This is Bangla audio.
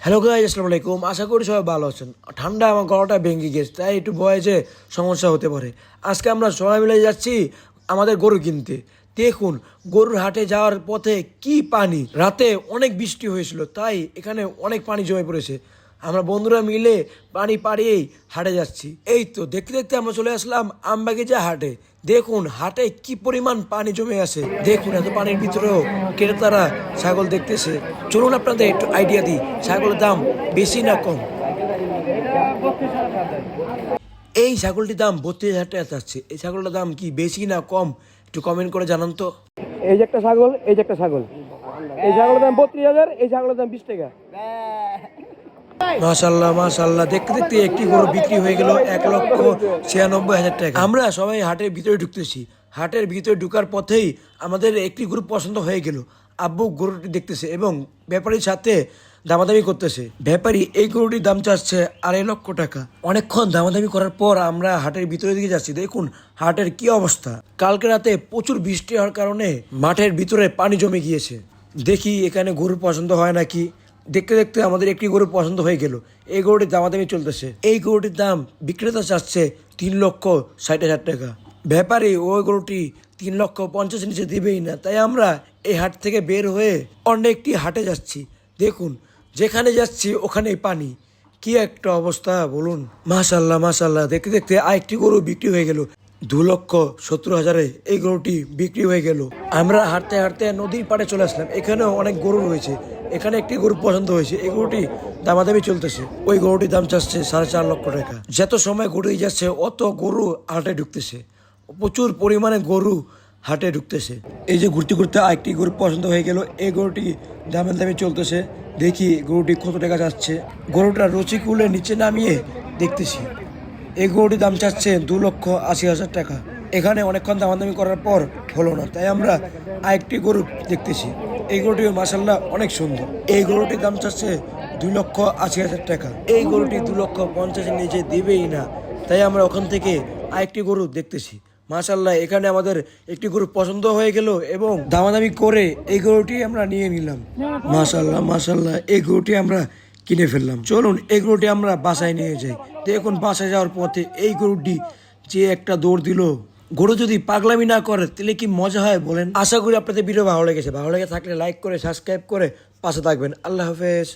হ্যালো গাইস, আসসালামু আলাইকুম। আশা করি সবাই ভালো আছেন। ঠান্ডা আমার গলাটা ভেঙে গেছে, তাই একটু ভয়েসে সমস্যা হতে পারে। আজকে আমরা সবাই মিলে যাচ্ছি আমাদের গরু কিনতে। দেখুন, গরুর হাটে যাওয়ার পথে কি পানি। রাতে অনেক বৃষ্টি হয়েছিল, তাই এখানে অনেক পানি জমে পড়েছে। আমরা বন্ধুরা মিলে পানি পাড়িয়েই হাটে যাচ্ছি। এই তো দেখতে দেখতে আমরা চলে আসলাম আমবাগিচা হাটে। দেখুন হাটে কি পরিমাণ পানি জমে আছে। দেখুন এত পানির ভিতরেও ক্রেতারা ছাগল দেখতেছে। চলুন আপনাদের একটু আইডিয়া দিই, ছাগলের দাম বেশি না কম। এই ছাগলটির দাম 32,000 টাকা যাচ্ছে। এই ছাগলটার দাম কি বেশি না কম, একটু কমেন্ট করে জানান তো। এই যে একটা ছাগল, এই যে একটা ছাগল, এই ছাগলের দাম 32,000, এই ছাগলের দাম 20 টাকা। মাশাল্লাহ মাশাল্লাহ, দেখতে দেখতে একটি গরু বিক্রি হয়ে গেল 1,96,000 টাকা। আমরা সবাই হাটের ভিতরে ঢুকতেছি। হাটের ভিতরে ঢুকার পথেই আমাদের একটি গরু পছন্দ হয়ে গেল। আব্বু গরুটি দেখতেছে এবং ব্যাপারীর সাথে দামাদামি করতেছে। ব্যাপারী এই গরুটির দাম চাচ্ছে 2.5 লক্ষ টাকা। অনেকক্ষণ দামাদামি করার পর আমরা হাটের ভিতরের দিকে যাচ্ছি। দেখুন হাটের কি অবস্থা। কালকে রাতে প্রচুর বৃষ্টি হওয়ার কারণে মাঠের ভিতরে পানি জমে গিয়েছে। দেখি এখানে গরু পছন্দ হয় নাকি। দেখতে দেখতে আমাদের একটি গরু পছন্দ হয়ে গেল। এই গরুটির দামাদামি চলতেছে। এই গরুটির দাম বিক্রেতা চাচ্ছে 3,60,000 টাকা। ব্যাপারী ওই গরুটি 3,50,000 নিচে দিবেই না। তাই আমরা এই হাট থেকে বের হয়ে অন্য একটি হাটে যাচ্ছি। দেখুন যেখানে যাচ্ছি ওখানেই পানি। কি একটা অবস্থা বলুন। মাশাল্লাহ মাশাল্লাহ, দেখতে দেখতে আরেকটি গরু বিক্রি হয়ে গেল 2,70,000 এই গরুটি বিক্রি হয়ে গেল। আমরা হাঁটতে হাঁটতে নদীর পাড়ে চলে আসলাম। এখানেও অনেক গরু রয়েছে। এখানে একটি গরু পছন্দ হয়েছে। এই গরুটি দামাদামি চলতেছে। ওই গরুটির দাম চাচ্ছে 4.5 লক্ষ টাকা। যত সময় গরুই যাচ্ছে অত গরু হাটে ঢুকতেছে। প্রচুর পরিমাণে গরু হাটে ঢুকতেছে। এই যে ঘুরতে ঘুরতে আরেকটি গরু পছন্দ হয়ে গেল। এই গরুটি দামাদামি চলতেছে। দেখি গরুটি কত টাকা যাচ্ছে। গরুটা রচি খুলে নিচে নামিয়ে দেখতেছি। এই গরুটির দাম চাচ্ছে 2,80,000 টাকা। এখানে অনেকক্ষণ দামাদামি করার পর হলো না, তাই আমরা আরেকটি গরু দেখতেছি। এই গরুটি মাশাল্লাহ অনেক সুন্দর। এই গরুটির দাম চাচ্ছে 2,80,000 টাকা। এই গরুটি 2,50,000 নিচে দিবেই না, তাই আমরা ওখান থেকে আরেকটি গরু দেখতেছি। মাশাল্লাহ এখানে আমাদের একটি গরু পছন্দ হয়ে গেল এবং দামাদামি করে এই গরুটি আমরা নিয়ে নিলাম। মাশাল্লাহ মাশাল্লাহ, এই গরুটি আমরা কিনে ফেললাম। চলুন এই গরুটি আমরা বাসায় নিয়ে যাই। দেখুন বাসায় যাওয়ার পথে এই গরুটি যে একটা দৌড় দিল। গরু যদি পাগলামি না করে তাহলে কি মজা হয় বলেন। আশা করি আপনাদের ভিডিও ভালো লেগেছে। ভালো লেগে থাকলে লাইক করে সাবস্ক্রাইব করে পাশে থাকবেন। আল্লাহ হাফেজ।